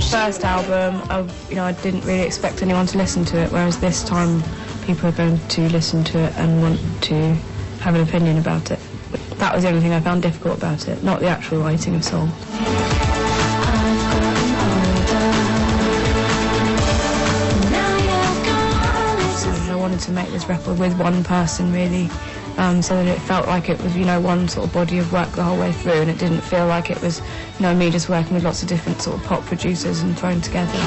First album, I didn't really expect anyone to listen to it, whereas this time people are going to listen to it and want to have an opinion about it. That was the only thing I found difficult about it, not the actual writing of songs. I wanted to make this record with one person, really, so that it felt like it was, one sort of body of work the whole way through, and it didn't feel like it was, me just working with lots of different sort of pop producers and thrown together.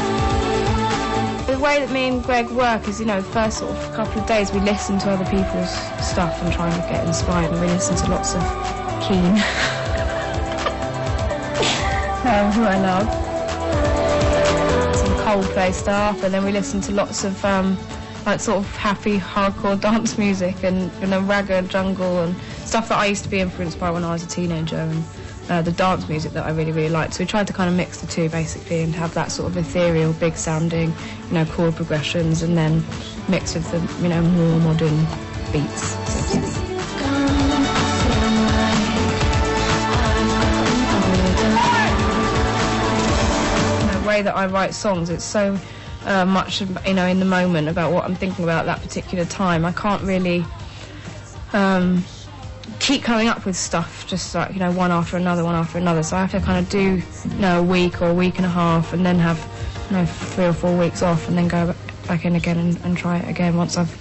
The way that me and Greg work is, the first sort of couple of days we listen to other people's stuff and try and get inspired, and we listen to lots of Keane, who I love, some Coldplay stuff, and then we listen to lots of sort of happy hardcore dance music and ragga, jungle and stuff that I used to be influenced by when I was a teenager, and the dance music that I really, really liked. So we tried to kind of mix the two, basically, and have that sort of ethereal, big sounding, chord progressions, and then mix with the, more modern beats. The way that I write songs, it's so much, in the moment about what I'm thinking about at that particular time. I can't really keep coming up with stuff just like, one after another. So I have to kind of do, a week or a week and a half, and then have, 3 or 4 weeks off, and then go back in again and try it again once I've,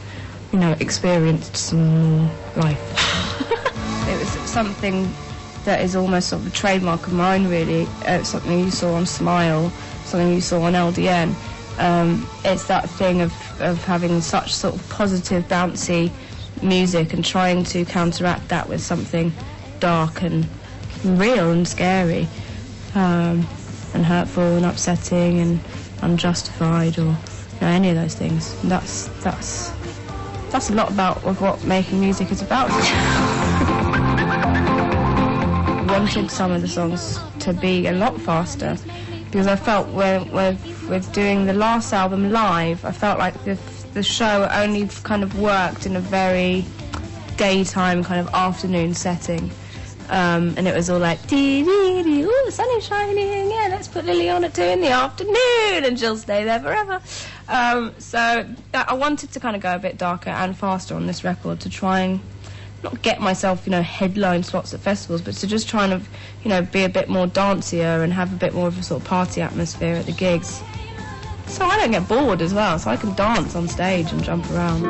experienced some life. It was something that is almost sort of a trademark of mine, really. Something you saw on Smile, something you saw on LDN. It's that thing of having such sort of positive, bouncy music and trying to counteract that with something dark and real and scary, and hurtful and upsetting and unjustified, or any of those things. And that's a lot of what making music is about. I wanted some of the songs to be a lot faster, because I felt with doing the last album live, I felt like the show only kind of worked in a very daytime kind of afternoon setting, and it was all like dee dee dee, ooh, the sun is shining, yeah, let's put Lily on at 2 in the afternoon and she'll stay there forever. So I wanted to kind of go a bit darker and faster on this record, to try and not get myself, headline slots at festivals, but to just try and, be a bit more dancier and have a bit more of a sort of party atmosphere at the gigs. So I don't get bored as well, so I can dance on stage and jump around.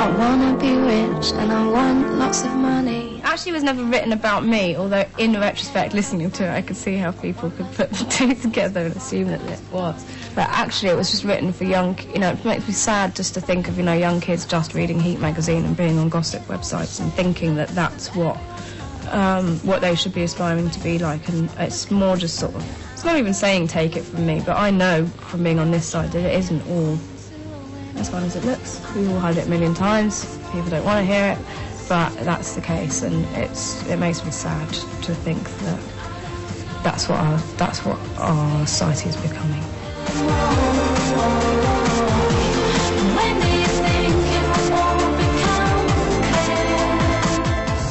I wanna be rich and I want lots of money. Actually, it was never written about me, although in retrospect, listening to it, I could see how people could put the two together and assume that it was. But actually, it was just written for young, it makes me sad just to think of, young kids just reading Heat magazine and being on gossip websites and thinking that that's what they should be aspiring to be like. And it's more just sort of, it's not even saying take it from me, but I know from being on this side that it isn't all as fun as it looks. We've all heard it a million times, people don't want to hear it, but that's the case, and it makes me sad to think that that's what our society is becoming.